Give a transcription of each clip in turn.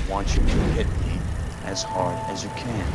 want you to hit me as hard as you can.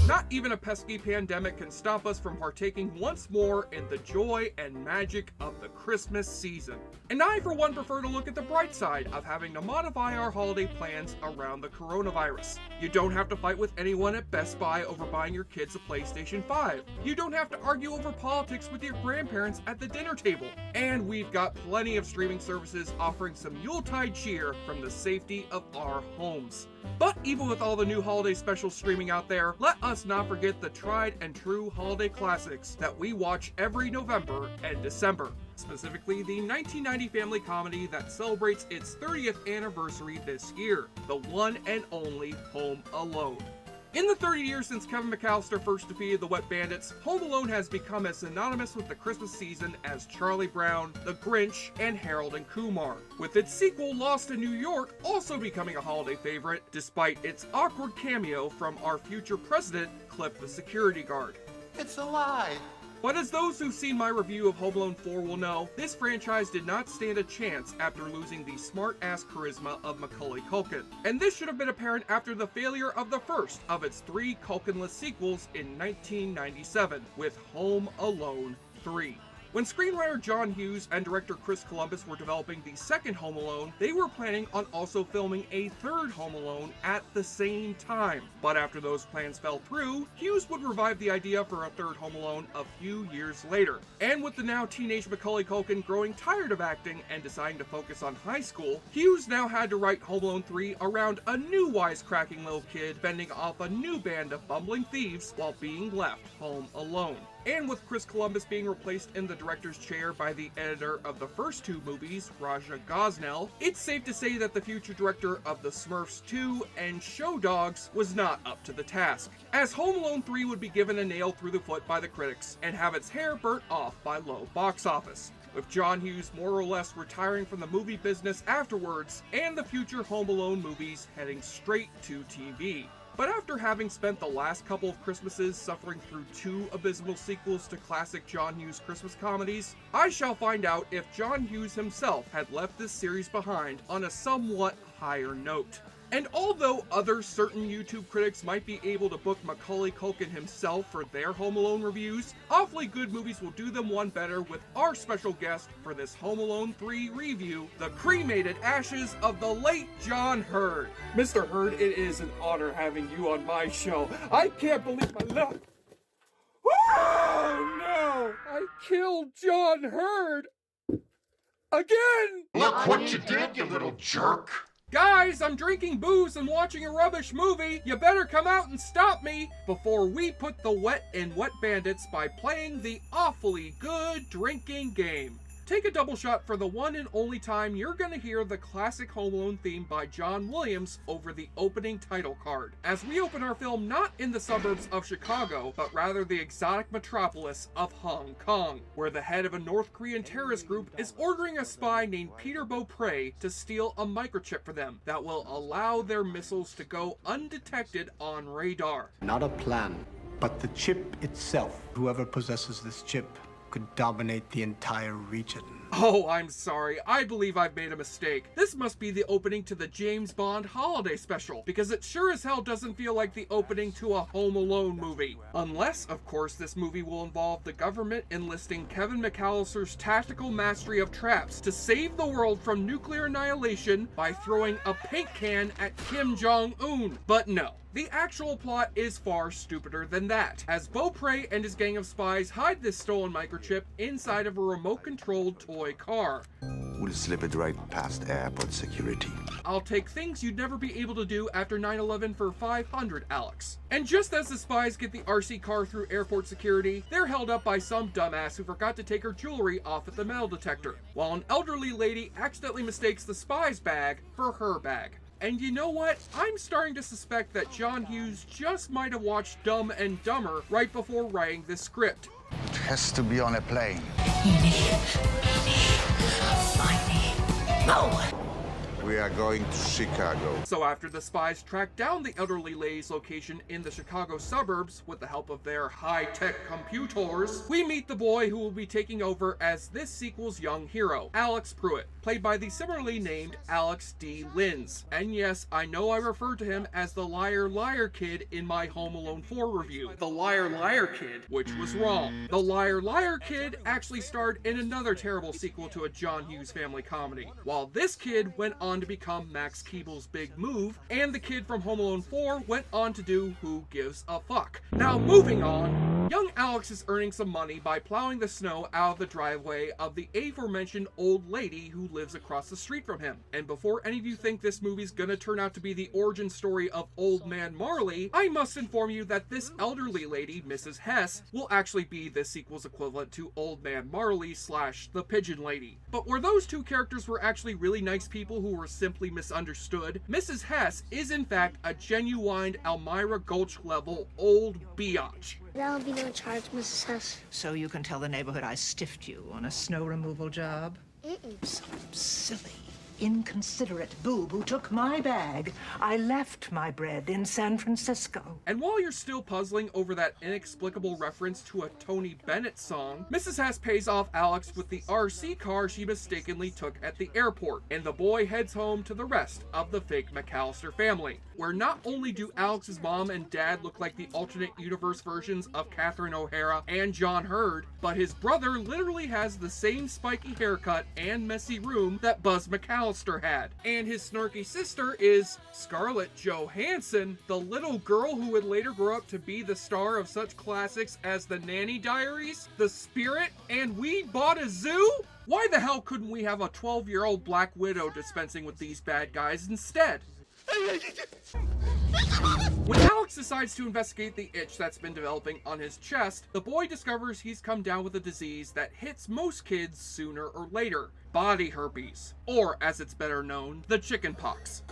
Not even a pesky pandemic can stop us from partaking once more in the joy and magic of the Christmas season. And I, for one, prefer to look at the bright side of having to modify our holiday plans around the coronavirus. You don't have to fight with anyone at Best Buy over buying your kids a PlayStation 5. You don't have to argue over politics with your grandparents at the dinner table. And we've got plenty of streaming services offering some Yuletide cheer from the safety of our homes. But even with all the new holiday specials streaming out there, let us not forget the tried and true holiday classics that we watch every November and December. Specifically, the 1990 family comedy that celebrates its 30th anniversary this year, the one and only Home Alone. In the 30 years since Kevin McAllister first defeated the Wet Bandits, Home Alone has become as synonymous with the Christmas season as Charlie Brown, The Grinch, and Harold and Kumar, with its sequel Lost in New York also becoming a holiday favorite, despite its awkward cameo from our future president, Cliff the security guard. It's a lie! But as those who've seen my review of Home Alone 4 will know, this franchise did not stand a chance after losing the smart-ass charisma of Macaulay Culkin. And this should have been apparent after the failure of the first of its 3 Culkin-less sequels in 1997, with Home Alone 3. When screenwriter John Hughes and director Chris Columbus were developing the second Home Alone, they were planning on also filming a third Home Alone at the same time. But after those plans fell through, Hughes would revive the idea for a third Home Alone a few years later. And with the now teenage Macaulay Culkin growing tired of acting and deciding to focus on high school, Hughes now had to write Home Alone 3 around a new wisecracking little kid fending off a new band of bumbling thieves while being left home alone. And with Chris Columbus being replaced in the director's chair by the editor of the first 2 movies, Raja Gosnell, it's safe to say that the future director of The Smurfs 2 and Show Dogs was not up to the task, as Home Alone 3 would be given a nail through the foot by the critics and have its hair burnt off by low box office, with John Hughes more or less retiring from the movie business afterwards and the future Home Alone movies heading straight to TV. But after having spent the last couple of Christmases suffering through 2 abysmal sequels to classic John Hughes Christmas comedies, I shall find out if John Hughes himself had left this series behind on a somewhat higher note. And although other certain YouTube critics might be able to book Macaulay Culkin himself for their Home Alone reviews, Awfully Good Movies will do them one better with our special guest for this Home Alone 3 review, the cremated ashes of the late John Hurd. Mr. Hurd, it is an honor having you on my show. I can't believe my luck. Oh no! I killed John Hurd! Again! Look what you did, you little jerk! Guys, I'm drinking booze and watching a rubbish movie. You better come out and stop me before we put the wet in Wet Bandits by playing the awfully good drinking game. Take a double shot for the one and only time you're gonna hear the classic Home Alone theme by John Williams over the opening title card, as we open our film not in the suburbs of Chicago, but rather the exotic metropolis of Hong Kong, where the head of a North Korean terrorist group is ordering a spy named Peter Beaupre to steal a microchip for them that will allow their missiles to go undetected on radar. Not a plan, but the chip itself. Whoever possesses this chip could dominate the entire region. Oh, I'm sorry. I believe I've made a mistake. This must be the opening to the James Bond holiday special, because it sure as hell doesn't feel like the opening to a Home Alone movie. Unless, of course, this movie will involve the government enlisting Kevin McAllister's tactical mastery of traps to save the world from nuclear annihilation by throwing a paint can at Kim Jong-un. But no. The actual plot is far stupider than that, as Beaupre and his gang of spies hide this stolen microchip inside of a remote-controlled toy car. We'll slip it right past airport security. I'll take things you'd never be able to do after 9/11 for 500, Alex. And just as the spies get the RC car through airport security, they're held up by some dumbass who forgot to take her jewelry off at the metal detector, while an elderly lady accidentally mistakes the spy's bag for her bag. And you know what? I'm starting to suspect that John Hughes just might have watched Dumb and Dumber right before writing this script. It has to be on a plane. Eeny, meeny, miny, moe. We are going to Chicago. So after the spies track down the elderly lady's location in the Chicago suburbs with the help of their high-tech computers, we meet the boy who will be taking over as this sequel's young hero, Alex Pruitt, played by the similarly named Alex D. Linz. And yes, I know I referred to him as the Liar Liar Kid in my Home Alone 4 review. The Liar Liar Kid, which was wrong. The Liar Liar Kid actually starred in another terrible sequel to a John Hughes family comedy, while this kid went on to become Max Keeble's Big Move, and the kid from Home Alone 4 went on to do Who Gives a Fuck. Now moving on, young Alex is earning some money by plowing the snow out of the driveway of the aforementioned old lady who lives across the street from him. And before any of you think this movie's gonna turn out to be the origin story of Old Man Marley, I must inform you that this elderly lady, Mrs. Hess, will actually be this sequel's equivalent to Old Man Marley / the Pigeon Lady. But where those two characters were actually really nice people who were simply misunderstood, Mrs. Hess is in fact a genuine Elmira Gulch level old biatch. That'll be no charge, Mrs. Hess. So you can tell the neighborhood I stiffed you on a snow removal job? So silly, inconsiderate boob who took my bag. I left my bread in San Francisco. And while you're still puzzling over that inexplicable reference to a Tony Bennett song, Mrs. Hess pays off Alex with the RC car she mistakenly took at the airport, and the boy heads home to the rest of the fake McAllister family, where not only do Alex's mom and dad look like the alternate universe versions of Catherine O'Hara and John Hurd, but his brother literally has the same spiky haircut and messy room that Buzz McAllister had. And his snarky sister is Scarlett Johansson, the little girl who would later grow up to be the star of such classics as The Nanny Diaries, The Spirit, and We Bought a Zoo? Why the hell couldn't we have a 12-year-old Black Widow dispensing with these bad guys instead? When Alex decides to investigate the itch that's been developing on his chest, the boy discovers he's come down with a disease that hits most kids sooner or later: body herpes, or as it's better known, the chicken pox.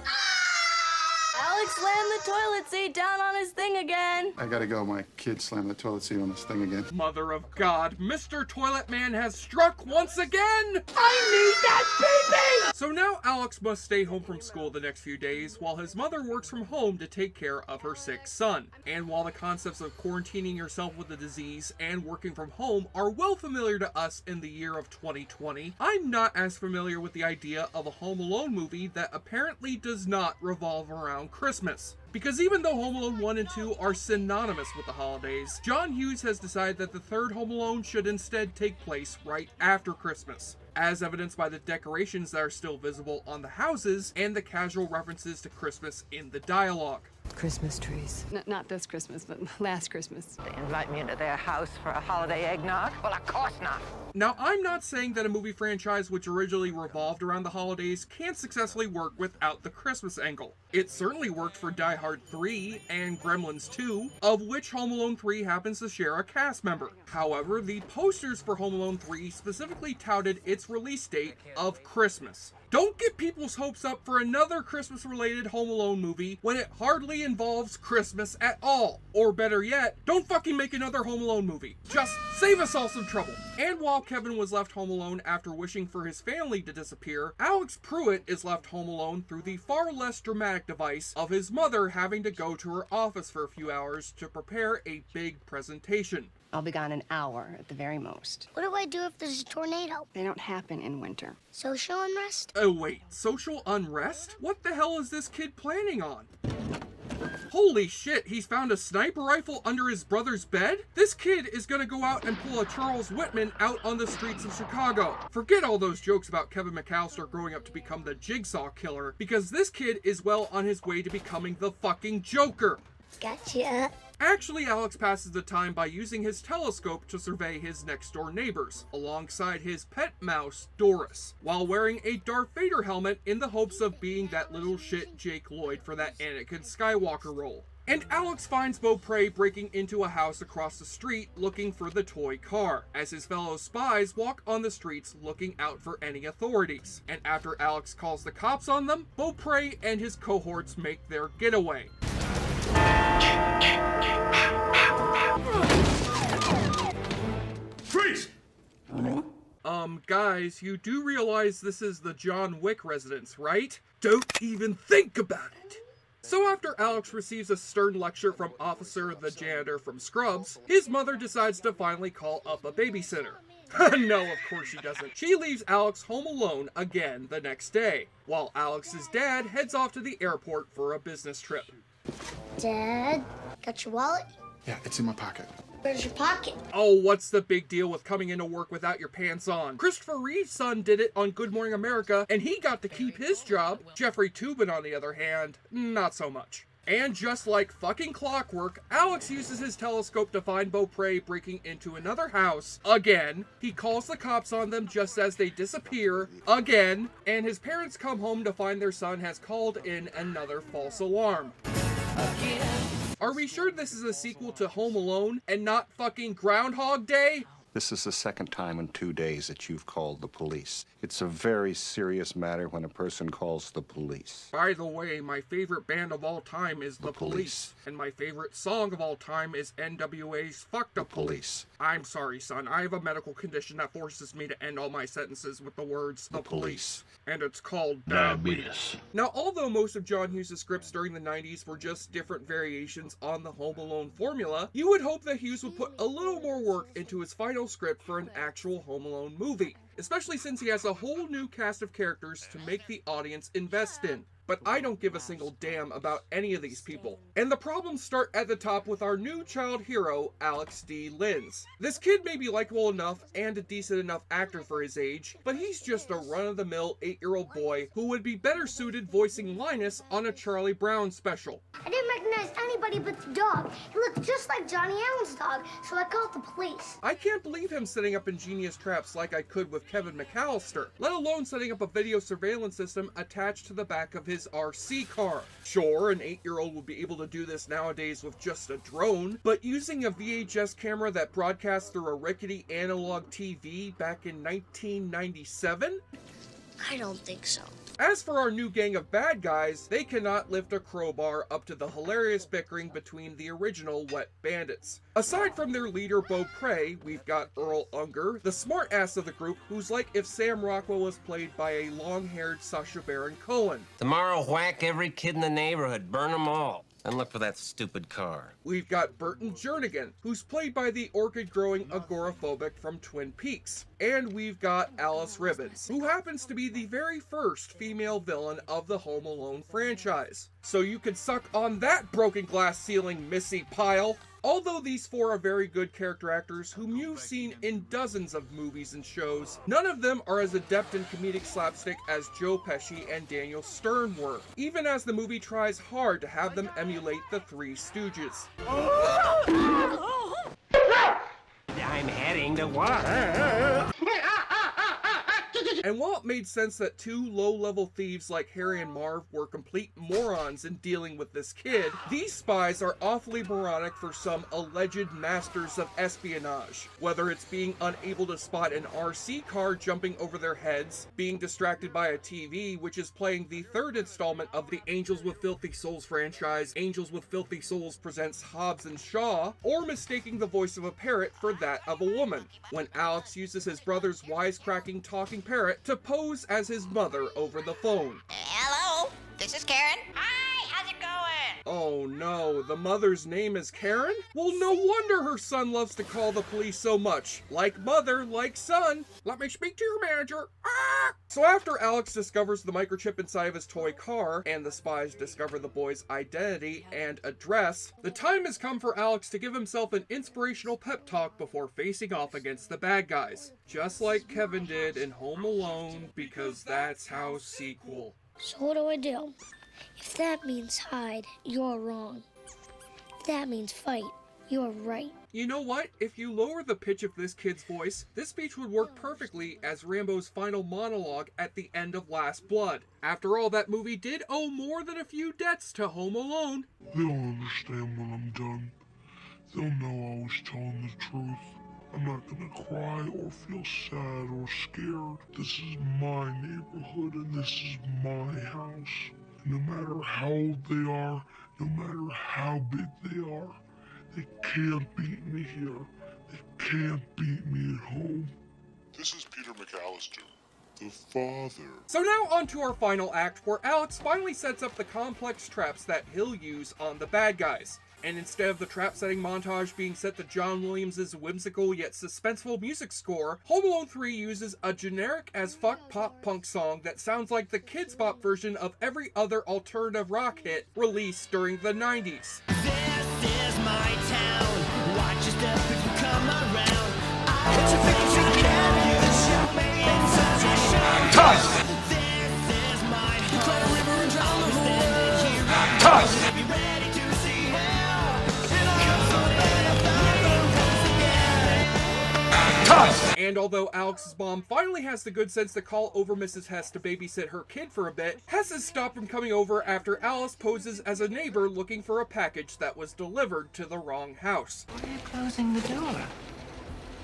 Alex slammed the toilet seat down on his thing again. I gotta go. My kid slammed the toilet seat on this thing again. Mother of God, Mr. Toilet Man has struck once again! I need that baby! So now Alex must stay home from school the next few days while his mother works from home to take care of her sick son. And while the concepts of quarantining yourself with the disease and working from home are well familiar to us in the year of 2020, I'm not as familiar with the idea of a Home Alone movie that apparently does not revolve around Christmas. Because even though Home Alone 1 and 2 are synonymous with the holidays, John Hughes has decided that the third Home Alone should instead take place right after Christmas, as evidenced by the decorations that are still visible on the houses and the casual references to Christmas in the dialogue. Christmas trees. Not this Christmas, but last Christmas. They invite me into their house for a holiday eggnog? Well, of course not. Now, I'm not saying that a movie franchise which originally revolved around the holidays can't successfully work without the Christmas angle. It certainly worked for Die Hard 3 and Gremlins 2, of which Home Alone 3 happens to share a cast member. However, the posters for Home Alone 3 specifically touted its release date of Christmas. Don't get people's hopes up for another Christmas-related Home Alone movie when it hardly involves Christmas at all. Or better yet, don't fucking make another Home Alone movie. Just save us all some trouble. And while Kevin was left home alone after wishing for his family to disappear, Alex Pruitt is left home alone through the far less dramatic device of his mother having to go to her office for a few hours to prepare a big presentation. I'll be gone an hour at the very most. What do I do if there's a tornado? They don't happen in winter. Social unrest? Oh wait, social unrest? What the hell is this kid planning on? Holy shit, he's found a sniper rifle under his brother's bed? This kid is gonna go out and pull a Charles Whitman out on the streets of Chicago. Forget all those jokes about Kevin McAllister growing up to become the Jigsaw Killer, because this kid is well on his way to becoming the fucking Joker. Gotcha. Actually, Alex passes the time by using his telescope to survey his next-door neighbors, alongside his pet mouse, Doris, while wearing a Darth Vader helmet in the hopes of being that little shit Jake Lloyd for that Anakin Skywalker role. And Alex finds Beaupre breaking into a house across the street looking for the toy car, as his fellow spies walk on the streets looking out for any authorities. And after Alex calls the cops on them, Beaupre and his cohorts make their getaway. Freeze! Guys, you do realize this is the John Wick residence, right? Don't even think about it! So after Alex receives a stern lecture from Officer the janitor from Scrubs, his mother decides to finally call up a babysitter. No, of course she doesn't. She leaves Alex home alone again the next day, while Alex's dad heads off to the airport for a business trip. Dad, got your wallet? Yeah, it's in my pocket. Where's your pocket? Oh, what's the big deal with coming into work without your pants on? Christopher Reeve's son did it on Good Morning America, and he got to keep his job. Jeffrey Toobin, on the other hand, not so much. And just like fucking clockwork, Alex uses his telescope to find Beaupre breaking into another house again. He calls the cops on them just as they disappear again, and his parents come home to find their son has called in another false alarm. Are we sure this is a sequel to Home Alone and not fucking Groundhog Day? This is the second time in 2 days that you've called the police. It's a very serious matter when a person calls the police. By the way, my favorite band of all time is The Police. And my favorite song of all time is NWA's Fuck the Police. I'm sorry, son. I have a medical condition that forces me to end all my sentences with the words, the police. And it's called diabetes. Now, although most of John Hughes' scripts during the 90s were just different variations on the Home Alone formula, you would hope that Hughes would put a little more work into his final script for an actual Home Alone movie, especially since he has a whole new cast of characters to make the audience invest in. But I don't give a single damn about any of these people. And the problems start at the top with our new child hero, Alex D. Linz. This kid may be likable enough and a decent enough actor for his age, but he's just a run-of-the-mill 8-year-old boy who would be better suited voicing Linus on a Charlie Brown special. I didn't recognize anybody but the dog. He looked just like Johnny Allen's dog, so I called the police. I can't believe him setting up ingenious traps like I could with Kevin McAllister, let alone setting up a video surveillance system attached to the back of his RC car. Sure, an 8-year-old would be able to do this nowadays with just a drone, but using a VHS camera that broadcasts through a rickety analog TV back in 1997? I don't think so. As for our new gang of bad guys, they cannot lift a crowbar up to the hilarious bickering between the original Wet Bandits. Aside from their leader Beaupre, we've got Earl Unger, the smart ass of the group, who's like if Sam Rockwell was played by a long-haired Sacha Baron Cohen. Tomorrow, whack every kid in the neighborhood, burn them all. And look for that stupid car. We've got Burton Jernigan, who's played by the orchid-growing agoraphobic from Twin Peaks. And we've got Alice Ribbons, who happens to be the very first female villain of the Home Alone franchise. So you can suck on that broken glass ceiling, Missy Pyle. Although these four are very good character actors whom you've seen in dozens of movies and shows, none of them are as adept in comedic slapstick as Joe Pesci and Daniel Stern were, even as the movie tries hard to have them emulate the Three Stooges. I'm heading to work. And while it made sense that two low-level thieves like Harry and Marv were complete morons in dealing with this kid, these spies are awfully moronic for some alleged masters of espionage. Whether it's being unable to spot an RC car jumping over their heads, being distracted by a TV which is playing the third installment of the Angels with Filthy Souls franchise, Angels with Filthy Souls presents Hobbs and Shaw, or mistaking the voice of a parrot for that of a woman, when Alex uses his brother's wisecracking talking parrot to pose as his mother over the phone. Hello, this is Karen. Hi, how's it going? Oh no, the mother's name is Karen? Well, no wonder her son loves to call the police so much. Like mother, like son. Let me speak to your manager. Ah! So after Alex discovers the microchip inside of his toy car, and the spies discover the boy's identity and address, the time has come for Alex to give himself an inspirational pep talk before facing off against the bad guys. Just like Kevin did in Home Alone, because that's how sequel. So what do I do? If that means hide, you're wrong. If that means fight, you're right. You know what? If you lower the pitch of this kid's voice, this speech would work perfectly as Rambo's final monologue at the end of Last Blood. After all, that movie did owe more than a few debts to Home Alone. They'll understand when I'm done. They'll know I was telling the truth. I'm not gonna cry or feel sad or scared. This is my neighborhood and this is my house. No matter how old they are, no matter how big they are, they can't beat me here. They can't beat me at home. This is Peter McAllister, the father. So now on to our final act, where Alex finally sets up the complex traps that he'll use on the bad guys. And instead of the trap setting montage being set to John Williams' whimsical yet suspenseful music score, Home Alone 3 uses a generic as fuck pop punk song that sounds like the Kids Bop version of every other alternative rock hit released during the 90s. This is my town. Watch your step if you come around. Put your face in the canyon. Show me inside your show. Toss! This is my home. Declare a river and drown the whole world. Here Toss! be ready to see hell. And although Alex's mom finally has the good sense to call over Mrs. Hess to babysit her kid for a bit, Hess is stopped from coming over after Alice poses as a neighbor looking for a package that was delivered to the wrong house. Why are you closing the door?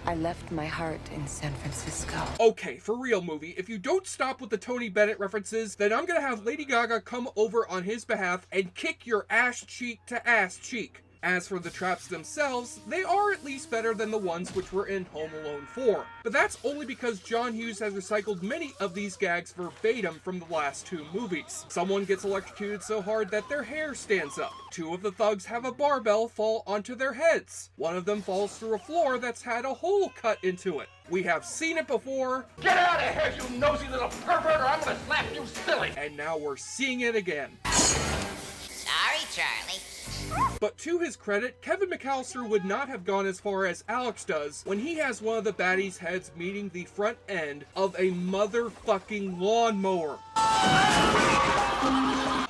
I left my heart in San Francisco. Okay, for real, movie, if you don't stop with the Tony Bennett references, then I'm gonna have Lady Gaga come over on his behalf and kick your ass cheek to ass cheek. As for the traps themselves, they are at least better than the ones which were in Home Alone 4. But that's only because John Hughes has recycled many of these gags verbatim from the last two movies. Someone gets electrocuted so hard that their hair stands up. Two of the thugs have a barbell fall onto their heads. One of them falls through a floor that's had a hole cut into it. We have seen it before. Get out of here, you nosy little pervert, or I'm gonna slap you silly! And now we're seeing it again. Sorry, Charlie. But to his credit, Kevin McAllister would not have gone as far as Alex does when he has one of the baddies' heads meeting the front end of a motherfucking lawnmower.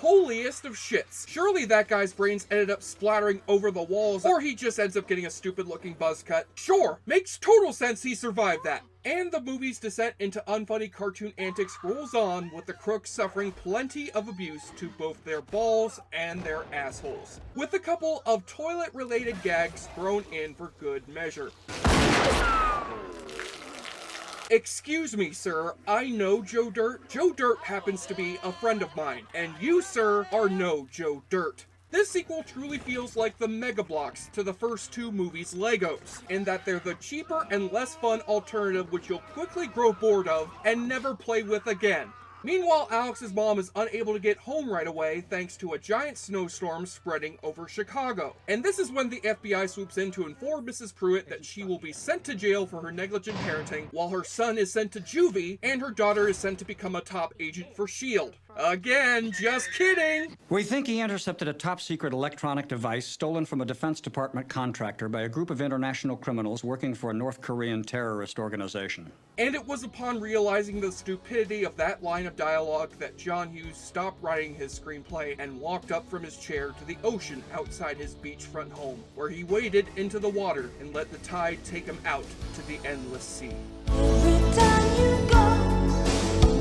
Holiest of shits. Surely that guy's brains ended up splattering over the walls, or he just ends up getting a stupid looking buzz cut. Sure, makes total sense he survived that. And the movie's descent into unfunny cartoon antics rolls on, with the crooks suffering plenty of abuse to both their balls and their assholes, with a couple of toilet-related gags thrown in for good measure. Excuse me, sir, I know Joe Dirt. Joe Dirt happens to be a friend of mine, and you, sir, are no Joe Dirt. This sequel truly feels like the Mega Bloks to the first two movies' Legos, in that they're the cheaper and less fun alternative which you'll quickly grow bored of and never play with again. Meanwhile, Alex's mom is unable to get home right away thanks to a giant snowstorm spreading over Chicago. And this is when the FBI swoops in to inform Mrs. Pruitt that she will be sent to jail for her negligent parenting, while her son is sent to juvie and her daughter is sent to become a top agent for S.H.I.E.L.D. Again, just kidding! We think he intercepted a top-secret electronic device stolen from a Defense Department contractor by a group of international criminals working for a North Korean terrorist organization. And it was upon realizing the stupidity of that line of dialogue that John Hughes stopped writing his screenplay and walked up from his chair to the ocean outside his beachfront home, where he waded into the water and let the tide take him out to the endless sea.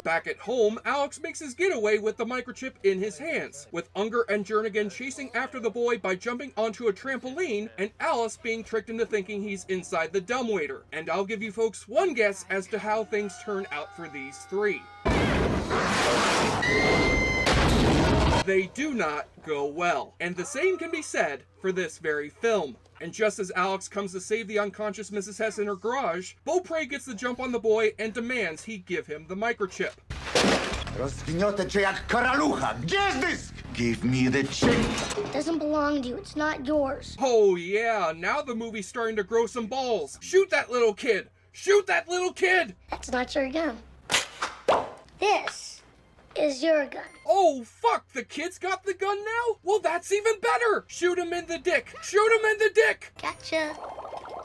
Back at home, Alex makes his getaway with the microchip in his hands, with Unger and Jernigan chasing after the boy by jumping onto a trampoline, and Alice being tricked into thinking he's inside the dumbwaiter. And I'll give you folks one guess as to how things turn out for these three. They do not go well, and the same can be said for this very film. And just as Alex comes to save the unconscious Mrs. Hess in her garage, Beaupre gets the jump on the boy and demands he give him the microchip. Give me the chip. It doesn't belong to you. It's not yours. Oh yeah, now the movie's starting to grow some balls. Shoot that little kid! Shoot that little kid! That's not your gun. This is your gun. Oh, fuck! The kid's got the gun now? Well, that's even better! Shoot him in the dick! Shoot him in the dick! Gotcha.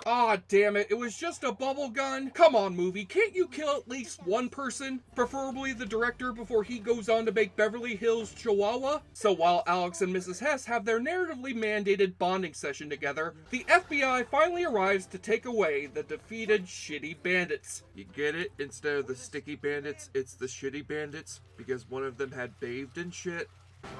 Aw, damn it. It was just a bubble gun. Come on, movie. Can't you kill at least one person? Preferably the director before he goes on to make Beverly Hills Chihuahua? So while Alex and Mrs. Hess have their narratively mandated bonding session together, the FBI finally arrives to take away the defeated shitty bandits. You get it? Instead of the sticky bandits, it's the shitty bandits, because one of them had bathed in shit.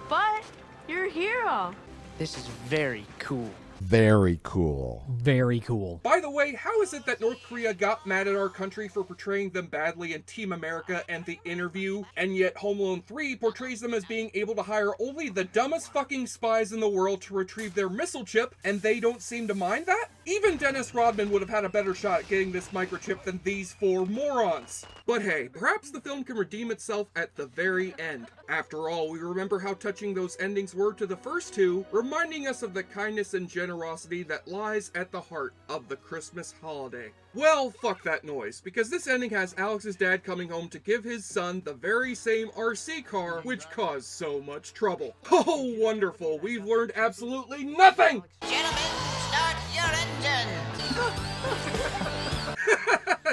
But you're a hero. This is very cool. Very cool. Very cool. By the way, how is it that North Korea got mad at our country for portraying them badly in Team America and The Interview, and yet Home Alone 3 portrays them as being able to hire only the dumbest fucking spies in the world to retrieve their missile chip, and they don't seem to mind that? Even Dennis Rodman would have had a better shot at getting this microchip than these four morons. But hey, perhaps the film can redeem itself at the very end. After all, we remember how touching those endings were to the first two, reminding us of the kindness and generosity that lies at the heart of the Christmas holiday. Well, fuck that noise, because this ending has Alex's dad coming home to give his son the very same RC car which caused so much trouble. Oh, wonderful, we've learned absolutely nothing! Gentlemen, start your engines.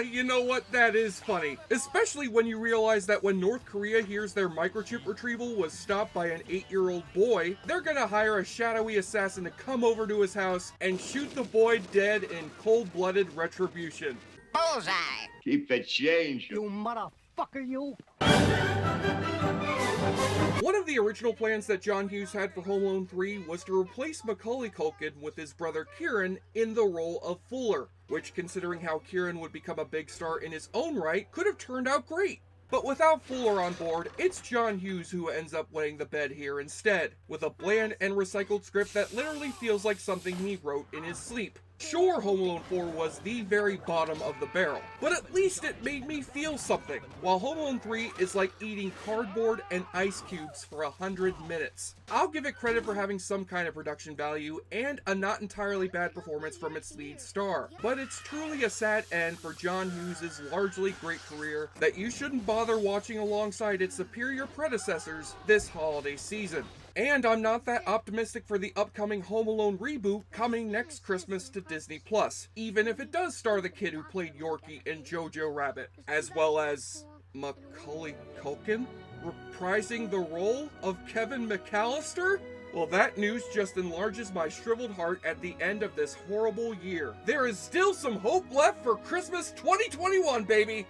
You know what? That is funny. Especially when you realize that when North Korea hears their microchip retrieval was stopped by an 8-year-old boy, they're gonna hire a shadowy assassin to come over to his house and shoot the boy dead in cold-blooded retribution. Bullseye. Keep the change. You motherfucker, you. One of the original plans that John Hughes had for Home Alone 3 was to replace Macaulay Culkin with his brother Kieran in the role of Fuller, which, considering how Kieran would become a big star in his own right, could have turned out great. But without Fuller on board, it's John Hughes who ends up weighing the bed here instead, with a bland and recycled script that literally feels like something he wrote in his sleep. Sure, Home Alone 4 was the very bottom of the barrel, but at least it made me feel something, while Home Alone 3 is like eating cardboard and ice cubes for 100 minutes. I'll give it credit for having some kind of production value and a not entirely bad performance from its lead star, but it's truly a sad end for John Hughes' largely great career that you shouldn't bother watching alongside its superior predecessors this holiday season. And I'm not that optimistic for the upcoming Home Alone reboot coming next Christmas to Disney+, even if it does star the kid who played Yorkie in Jojo Rabbit, as well as Macaulay Culkin reprising the role of Kevin McAllister? Well, that news just enlarges my shriveled heart at the end of this horrible year. There is still some hope left for Christmas 2021, baby!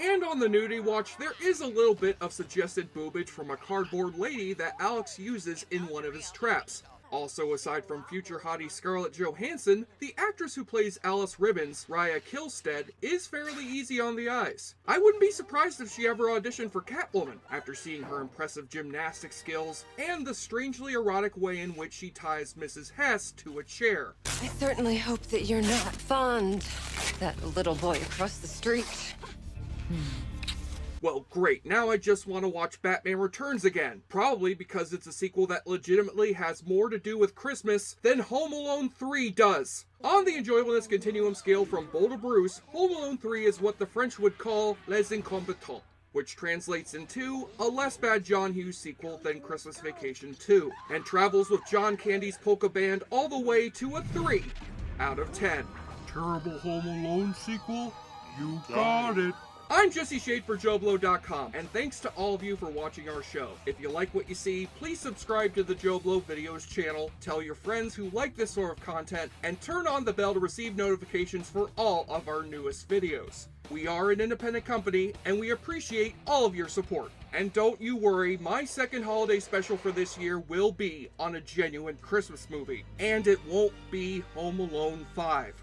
And on the nudity watch, there is a little bit of suggested boobage from a cardboard lady that Alex uses in one of his traps. Also, aside from future hottie Scarlett Johansson, the actress who plays Alice Ribbons, Raya Kilstead, is fairly easy on the eyes. I wouldn't be surprised if she ever auditioned for Catwoman, after seeing her impressive gymnastic skills and the strangely erotic way in which she ties Mrs. Hess to a chair. I certainly hope that you're not fond of that little boy across the street. Well, great, now I just want to watch Batman Returns again, probably because it's a sequel that legitimately has more to do with Christmas than Home Alone 3 does. On the enjoyableness continuum scale from Bull to Bruce, Home Alone 3 is what the French would call Les Incompetents, which translates into a less bad John Hughes sequel than Christmas Vacation 2, and travels with John Candy's Polka Band all the way to a 3 out of 10. Terrible Home Alone sequel? You got it. I'm Jesse Shade for JoBlo.com, and thanks to all of you for watching our show. If you like what you see, please subscribe to the JoBlo Videos channel, tell your friends who like this sort of content, and turn on the bell to receive notifications for all of our newest videos. We are an independent company, and we appreciate all of your support. And don't you worry, my second holiday special for this year will be on a genuine Christmas movie, and it won't be Home Alone 5.